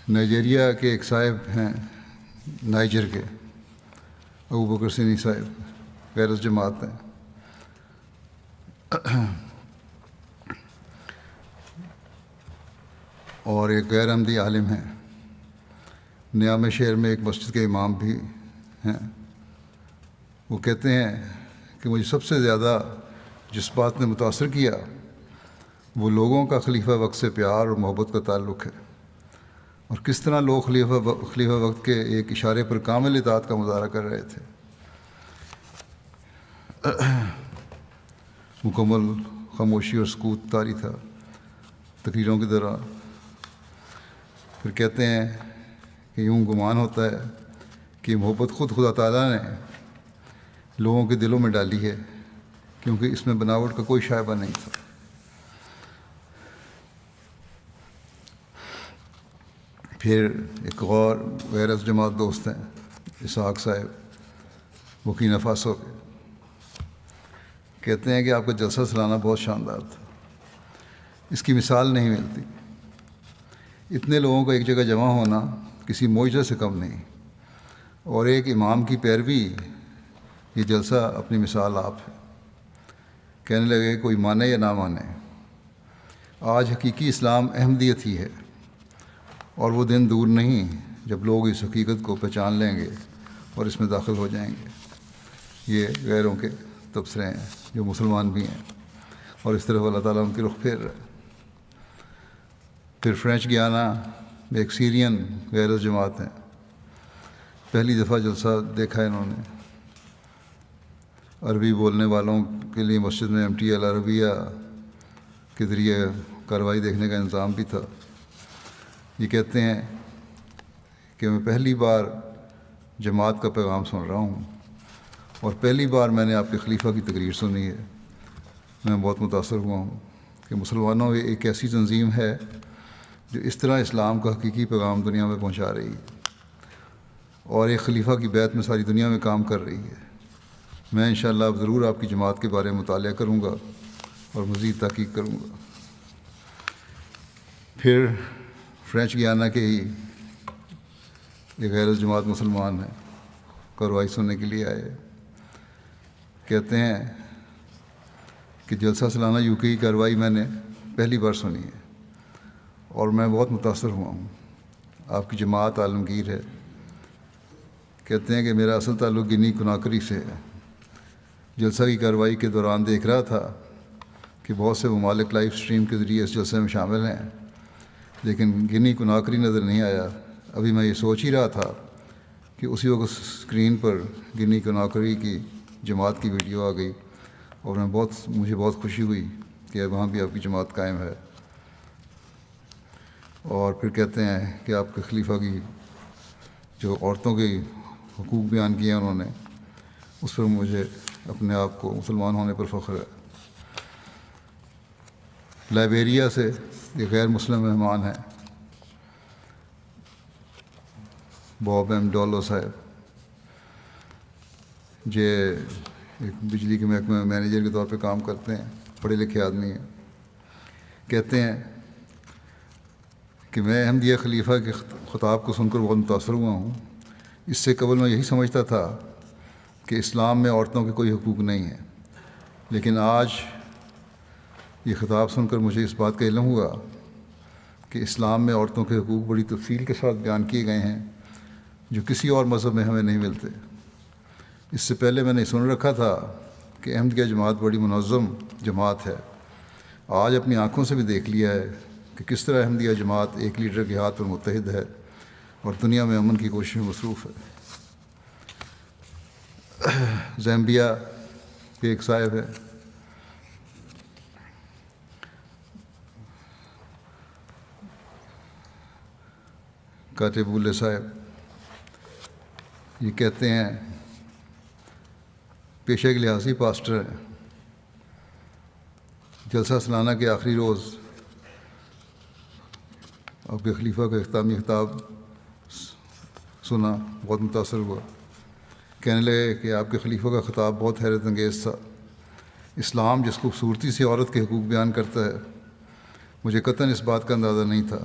Nigeria کے ایک صاحب ہیں، نائجر کے ابو بکر سینی صاحب، غیر جماعت ہیں۔ اور ایک غیر احمدی عالم ہیں، نیام شہر میں ایک مسجد کے امام بھی ہیں۔ وہ کہتے ہیں کہ مجھے سب سے زیادہ جس بات نے متاثر کیا وہ لوگوں کا خلیفہ وقت سے پیار اور محبت کا تعلق ہے، اور کس طرح لوگ خلیفہ وقت کے ایک اشارے پر کامل اطاعت کا مظاہرہ کر رہے تھے، مکمل خاموشی اور سکوت طاری تھا تقریروں کے دوران۔ پھر کہتے ہیں کہ یوں گمان ہوتا ہے کہ محبت خود خدا تعالیٰ نے لوگوں کے دلوں میں ڈالی ہے، کیونکہ اس میں بناوٹ کا کوئی شائبہ نہیں تھا۔ پھر ایک اور غیر جماعت دوست ہیں، اسحاق صاحب، بورکینا فاسو کے، کہتے ہیں کہ آپ کا جلسہ سالانہ بہت شاندار تھا، اس کی مثال نہیں ملتی۔ اتنے لوگوں کا ایک جگہ جمع ہونا کسی معجزے سے کم نہیں، اور ایک امام کی پیروی، یہ جلسہ اپنی مثال آپ ہے۔ کہنے لگے کوئی مانے یا نہ مانے، آج حقیقی اسلام احمدیت ہی ہے، اور وہ دن دور نہیں جب لوگ اس حقیقت کو پہچان لیں گے اور اس میں داخل ہو جائیں گے۔ یہ غیروں کے تبصرے ہیں جو مسلمان بھی ہیں، اور اس طرح اللہ تعالیٰ ان کی رخ پھیر رہا ہے۔ پھر فرینچ گیانا میں ایک سیرین غیر جماعت ہیں، پہلی دفعہ جلسہ دیکھا ہے انہوں نے۔ عربی بولنے والوں کے لیے مسجد میں MTL عربیہ کے ذریعے کارروائی دیکھنے کا انتظام بھی تھا۔ یہ کہتے ہیں کہ میں پہلی بار جماعت کا پیغام سن رہا ہوں، اور پہلی بار میں نے آپ کے خلیفہ کی تقریر سنی ہے۔ میں بہت متاثر ہوا ہوں کہ مسلمانوں میں ایک ایسی تنظیم ہے جو اس طرح اسلام کا حقیقی پیغام دنیا میں پہنچا رہی ہے، اور ایک خلیفہ کی بیعت میں ساری دنیا میں کام کر رہی ہے۔ میں انشاءاللہ اب ضرور آپ کی جماعت کے بارے میں مطالعہ کروں گا اور مزید تحقیق کروں گا۔ پھر فرینچ گیانا کے ہی ایک غیر جماعت مسلمان ہیں، کارروائی سننے کے لیے آئے، کہتے ہیں کہ جلسہ سالانہ UK کی کارروائی میں نے پہلی بار سنی ہے، اور میں بہت متاثر ہوا ہوں۔ آپ کی جماعت عالمگیر ہے۔ کہتے ہیں کہ میرا اصل تعلق گنی کناکری سے ہے۔ جلسہ کی کارروائی کے دوران دیکھ رہا تھا کہ بہت سے ممالک لائیو سٹریم کے ذریعے اس جلسے میں شامل ہیں، لیکن گنی کناکری نظر نہیں آیا۔ ابھی میں یہ سوچ ہی رہا تھا کہ اسی وقت اسکرین پر گنی کناکری کی جماعت کی ویڈیو آ گئی، اور مجھے بہت خوشی ہوئی کہ وہاں بھی آپ کی جماعت قائم ہے۔ اور پھر کہتے ہیں کہ آپ کے خلیفہ کی جو عورتوں کے حقوق بیان کیے ہیں انہوں نے، اس پر مجھے اپنے آپ کو مسلمان ہونے پر فخر ہے۔ لائبیریا سے ایک غیر مسلم مہمان ہیں، باب M ڈولو صاحب، جو ایک بجلی کے محکمے میں مینیجر کے طور پہ کام کرتے ہیں، پڑھے لکھے آدمی ہیں۔ کہتے ہیں کہ میں احمدیہ خلیفہ کے خطاب کو سن کر بہت متاثر ہوا ہوں۔ اس سے قبل میں یہی سمجھتا تھا کہ اسلام میں عورتوں کے کوئی حقوق نہیں ہیں، لیکن آج یہ خطاب سن کر مجھے اس بات کا علم ہوا کہ اسلام میں عورتوں کے حقوق بڑی تفصیل کے ساتھ بیان کیے گئے ہیں، جو کسی اور مذہب میں ہمیں نہیں ملتے۔ اس سے پہلے میں نے سن رکھا تھا کہ احمدیہ جماعت بڑی منظم جماعت ہے۔ آج اپنی آنکھوں سے بھی دیکھ لیا ہے کہ کس طرح احمدیہ جماعت ایک لیڈر کے ہاتھ پر متحد ہے اور دنیا میں امن کی کوشش میں مصروف ہے۔ زامبیا کے ایک صاحب ہے، کاتبولے صاحب، یہ کہتے ہیں پیشے کے لحاظ سے پاسٹر ہیں۔ جلسہ سالانہ کے آخری روز آپ کے خلیفہ کا اختتامی خطاب سنا، بہت متاثر ہوا۔ کہنے لگے کہ آپ کے خلیفہ کا خطاب بہت حیرت انگیز تھا۔ اسلام جس خوبصورتی سے عورت کے حقوق بیان کرتا ہے، مجھے قطعاً اس بات کا اندازہ نہیں تھا۔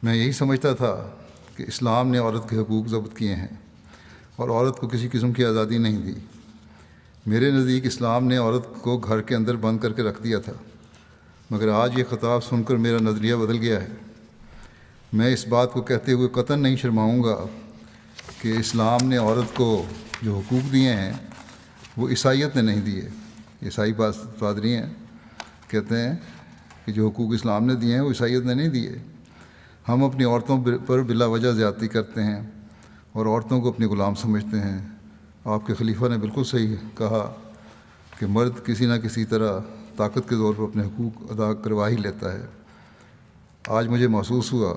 میں یہی سمجھتا تھا کہ اسلام نے عورت کے حقوق ضبط کیے ہیں اور عورت کو کسی قسم کی آزادی نہیں دی۔ میرے نزدیک اسلام نے عورت کو گھر کے اندر بند کر کے رکھ دیا تھا، مگر آج یہ خطاب سن کر میرا نظریہ بدل گیا ہے۔ میں اس بات کو کہتے ہوئے قطعاً نہیں شرماؤں گا کہ اسلام نے عورت کو جو حقوق دیے ہیں وہ عیسائیت نے نہیں دیے۔ عیسائی پادری ہیں، کہتے ہیں کہ جو حقوق اسلام نے دیے ہیں وہ عیسائیت نے نہیں دیے۔ ہم اپنی عورتوں پر بلا وجہ زیادتی کرتے ہیں اور عورتوں کو اپنے غلام سمجھتے ہیں۔ آپ کے خلیفہ نے بالکل صحیح کہا کہ مرد کسی نہ کسی طرح طاقت کے زور پر اپنے حقوق ادا کروا ہی لیتا ہے۔ آج مجھے محسوس ہوا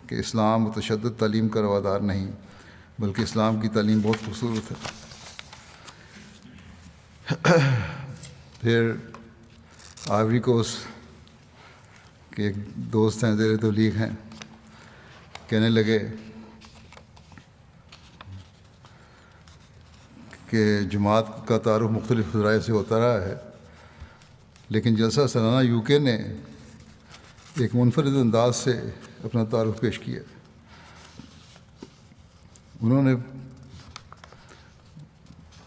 کہ اسلام متشدد تعلیم کا روادار نہیں، بلکہ اسلام کی تعلیم بہت خوبصورت ہے۔ پھر آئیوری کوسٹ کے ایک دوست ہیں، زیر تبلیغ ہیں، کہنے لگے کہ جماعت کا تعارف مختلف ذرائع سے ہوتا رہا ہے، لیکن جلسہ سالانہ یو کے نے ایک منفرد انداز سے اپنا تعارف پیش کیا۔ انہوں نے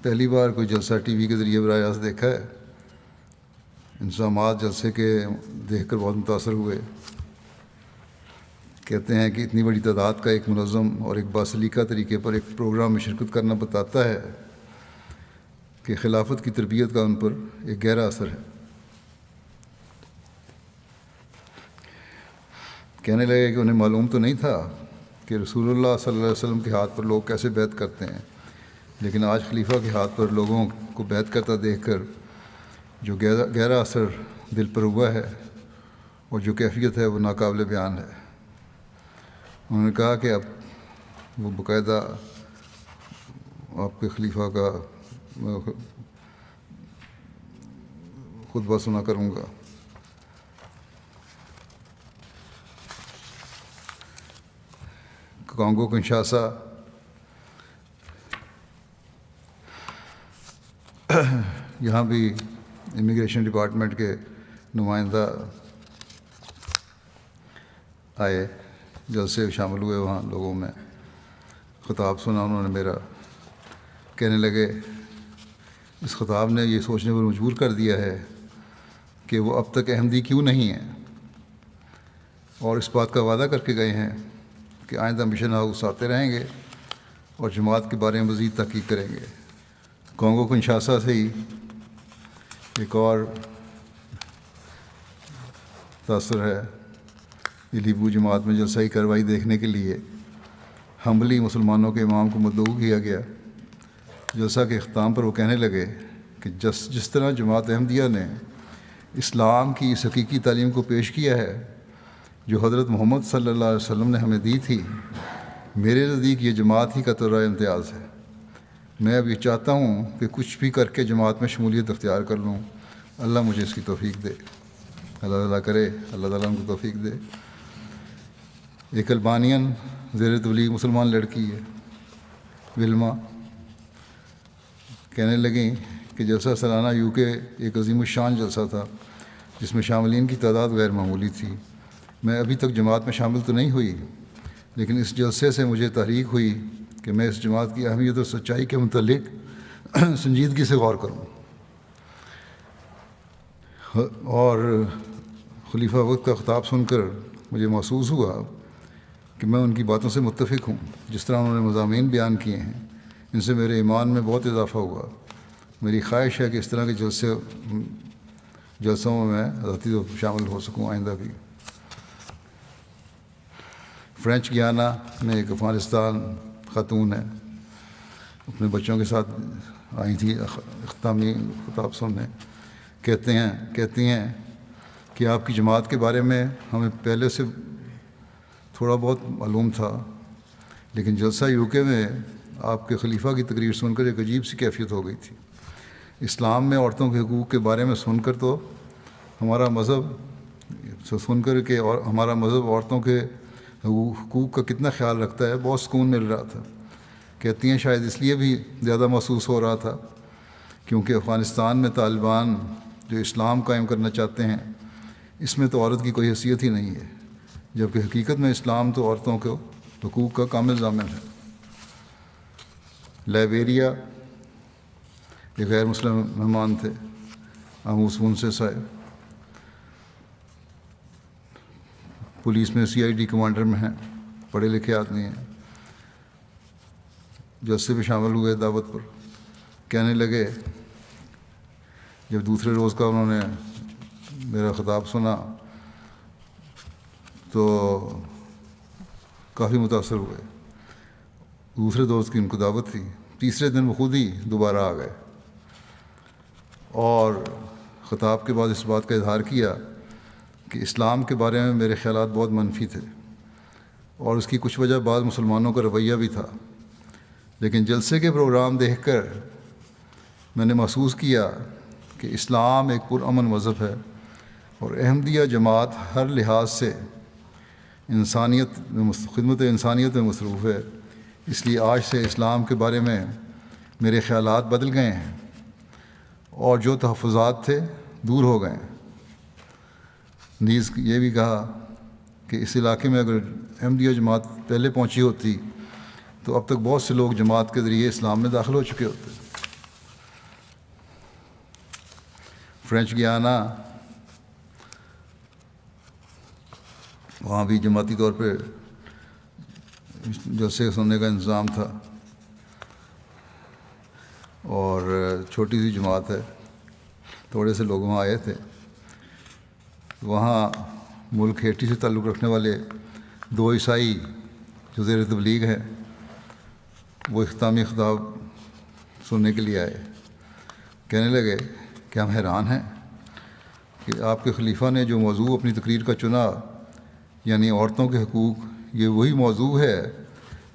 پہلی بار کوئی جلسہ ٹی وی کے ذریعے براہ راست دیکھا ہے۔ انضمامات جلسے کے دیکھ کر بہت متاثر ہوئے۔ کہتے ہیں کہ اتنی بڑی تعداد کا ایک منظم اور ایک باسلیقہ طریقے پر ایک پروگرام میں شرکت کرنا بتاتا ہے کہ خلافت کی تربیت کا ان پر ایک گہرا اثر ہے۔ کہنے لگے کہ انہیں معلوم تو نہیں تھا کہ رسول اللہ صلی اللہ علیہ وسلم کے ہاتھ پر لوگ کیسے بیعت کرتے ہیں، لیکن آج خلیفہ کے ہاتھ پر لوگوں کو بیعت کرتا دیکھ کر جو گہرا اثر دل پر ہوا ہے اور جو کیفیت ہے وہ ناقابل بیان ہے۔ انہوں نے کہا کہ اب وہ باقاعدہ آپ کے خلیفہ کا خطبہ سنا کروں گا۔ کانگو کنشاسا یہاں بھی امیگریشن ڈپارٹمنٹ کے نمائندہ آئے، جلسے شامل ہوئے، وہاں لوگوں میں خطاب سنا انہوں نے میرا۔ کہنے لگے اس خطاب نے یہ سوچنے پر مجبور کر دیا ہے کہ وہ اب تک احمدی کیوں نہیں ہیں، اور اس بات کا وعدہ کر کے گئے ہیں کہ آئندہ مشن ہاؤس آتے رہیں گے اور جماعت کے بارے میں مزید تحقیق کریں گے۔ کانگو کنشاسا سے ہی ایک اور تاثر ہے۔ الیبو جماعت میں جلسائی کارروائی دیکھنے کے لیے حنبلی مسلمانوں کے امام کو مدعو کیا گیا۔ جلسہ کے اختتام پر وہ کہنے لگے کہ جس طرح جماعت احمدیہ نے اسلام کی اس حقیقی تعلیم کو پیش کیا ہے جو حضرت محمد صلی اللہ علیہ وسلم نے ہمیں دی تھی، میرے نزدیک یہ جماعت ہی کا طرح امتیاز ہے۔ میں اب یہ چاہتا ہوں کہ کچھ بھی کر کے جماعت میں شمولیت اختیار کر لوں۔ اللہ مجھے اس کی توفیق دے، اللہ تعالیٰ کرے، اللہ تعالیٰ ان کو توفیق دے۔ ایک البانین زیر تبلیغ مسلمان لڑکی ہے، ولما، کہنے لگیں کہ جلسہ سالانہ یو کے ایک عظیم الشان جلسہ تھا جس میں شاملین کی تعداد غیر معمولی تھی۔ میں ابھی تک جماعت میں شامل تو نہیں ہوئی، لیکن اس جلسے سے مجھے تحریک ہوئی کہ میں اس جماعت کی اہمیت اور سچائی کے متعلق سنجیدگی سے غور کروں، اور خلیفہ وقت کا خطاب سن کر مجھے محسوس ہوا کہ میں ان کی باتوں سے متفق ہوں۔ جس طرح انہوں نے مضامین بیان کیے ہیں ان سے میرے ایمان میں بہت اضافہ ہوا۔ میری خواہش ہے کہ اس طرح کے جلسوں میں ذاتی طور پر شامل ہو سکوں آئندہ بھی۔ فرینچ گیانا میں ایک افغانستان خاتون ہے، اپنے بچوں کے ساتھ آئی تھی اختتامی خطاب سننے۔ کہتی ہیں کہ آپ کی جماعت کے بارے میں ہمیں پہلے سے تھوڑا بہت معلوم تھا، لیکن جلسہ یو کے میں آپ کے خلیفہ کی تقریر سن کر ایک عجیب سی کیفیت ہو گئی تھی۔ اسلام میں عورتوں کے حقوق کے بارے میں سن کر تو ہمارا مذہب عورتوں کے حقوق کا کتنا خیال رکھتا ہے، بہت سکون مل رہا تھا۔ کہتی ہیں شاید اس لیے بھی زیادہ محسوس ہو رہا تھا کیونکہ افغانستان میں طالبان جو اسلام قائم کرنا چاہتے ہیں، اس میں تو عورت کی کوئی حیثیت ہی نہیں ہے، جبکہ حقیقت میں اسلام تو عورتوں کے حقوق کا کامل ضامن ہے۔ لائبیریا یہ غیر مسلم مہمان تھے، آموس منصف صاحب پولیس میں CID کمانڈر میں ہیں، پڑھے لکھے آدمی ہیں، جلسے میں شامل ہوئے دعوت پر، کہنے لگے جب دوسرے روز کا انہوں نے میرا خطاب سنا تو کافی متاثر ہوئے۔ دوسرے دوست کی ان کو دعوت تھی، تیسرے دن وہ خود ہی دوبارہ آ گئے اور خطاب کے بعد اس بات کا اظہار کیا کہ اسلام کے بارے میں میرے خیالات بہت منفی تھے اور اس کی کچھ وجہ بعض مسلمانوں کا رویہ بھی تھا، لیکن جلسے کے پروگرام دیکھ کر میں نے محسوس کیا کہ اسلام ایک پرامن مذہب ہے اور احمدیہ جماعت ہر لحاظ سے خدمت انسانیت میں مصروف ہے، اس لیے آج سے اسلام کے بارے میں میرے خیالات بدل گئے ہیں اور جو تحفظات تھے دور ہو گئے ہیں۔ نیز یہ بھی کہا کہ اس علاقے میں اگر احمدیہ جماعت پہلے پہنچی ہوتی تو اب تک بہت سے لوگ جماعت کے ذریعے اسلام میں داخل ہو چکے ہوتے۔ فرینچ گیانا، وہاں بھی جماعتی طور پہ جلسے سننے کا انتظام تھا اور چھوٹی سی جماعت ہے، تھوڑے سے لوگ وہاں آئے تھے۔ وہاں ملک ہیٹی سے تعلق رکھنے والے 2 عیسائی جو زیر تبلیغ ہیں وہ اختتامی خطاب سننے کے لیے آئے، کہنے لگے کہ ہم حیران ہیں کہ آپ کے خلیفہ نے جو موضوع اپنی تقریر کا چنا یعنی عورتوں کے حقوق، یہ وہی موضوع ہے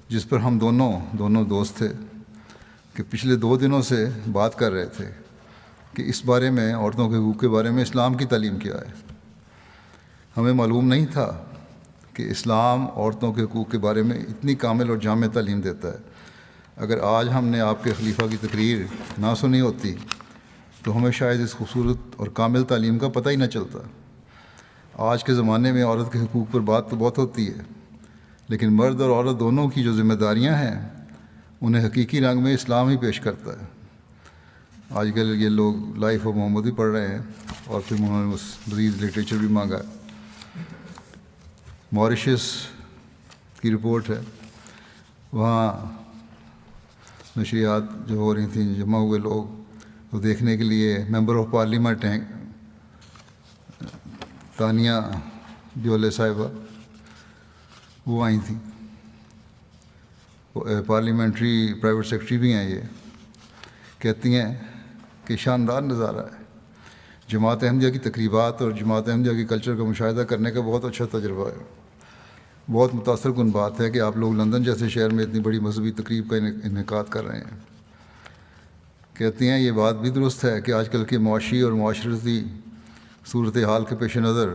جس پر ہم دونوں دوست تھے کہ پچھلے 2 دنوں سے بات کر رہے تھے کہ اس بارے میں عورتوں کے حقوق کے بارے میں اسلام کی تعلیم کیا ہے۔ ہمیں معلوم نہیں تھا کہ اسلام عورتوں کے حقوق کے بارے میں اتنی کامل اور جامع تعلیم دیتا ہے۔ اگر آج ہم نے آپ کے خلیفہ کی تقریر نہ سنی ہوتی تو ہمیں شاید اس خوبصورت اور کامل تعلیم کا پتہ ہی نہ چلتا۔ آج کے زمانے میں عورت کے حقوق پر بات تو بہت ہوتی ہے، لیکن مرد اور عورت دونوں کی جو ذمہ داریاں ہیں انہیں حقیقی رنگ میں اسلام ہی پیش کرتا ہے۔ آج کل یہ لوگ لائف آف محمد بھی پڑھ رہے ہیں اور پھر انہوں نے مزید لٹریچر بھی مانگا۔ موریشس کی رپورٹ ہے، وہاں نشریات جو ہو رہی تھیں، جمع ہوئے لوگ تو دیکھنے کے لیے ممبر آف پارلیمنٹ ہیں تانیہ دیولے صاحبہ، وہ آئی تھیں، پارلیمنٹری پرائیویٹ سیکرٹری بھی ہیں۔ یہ کہتی ہیں کہ شاندار نظارہ ہے، جماعت احمدیہ کی تقریبات اور جماعت احمدیہ کی کلچر کا مشاہدہ کرنے کا بہت اچھا تجربہ ہے۔ بہت متاثر کن بات ہے کہ آپ لوگ لندن جیسے شہر میں اتنی بڑی مذہبی تقریب کا انعقاد کر رہے ہیں۔ کہتی ہیں یہ بات بھی درست ہے کہ آج کل کے معاشی اور معاشرتی صورتحال کے پیش نظر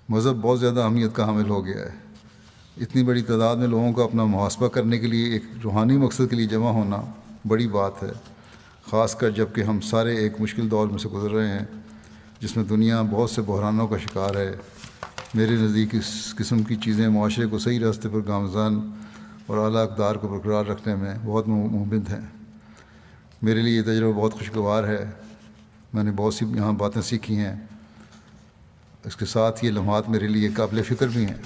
مذہب بہت زیادہ اہمیت کا حامل ہو گیا ہے۔ اتنی بڑی تعداد میں لوگوں کو اپنا محاسبہ کرنے کے لیے ایک روحانی مقصد کے لیے جمع ہونا بڑی بات ہے، خاص کر جب کہ ہم سارے ایک مشکل دور میں سے گزر رہے ہیں جس میں دنیا بہت سے بحرانوں کا شکار ہے۔ میرے نزدیک اس قسم کی چیزیں معاشرے کو صحیح راستے پر گامزن اور اعلیٰ اقدار کو برقرار رکھنے میں بہت مفید ہیں۔ میرے لیے یہ تجربہ بہت خوشگوار ہے، میں نے بہت سی یہاں باتیں سیکھی ہیں، اس کے ساتھ یہ لمحات میرے لیے قابل فکر بھی ہیں۔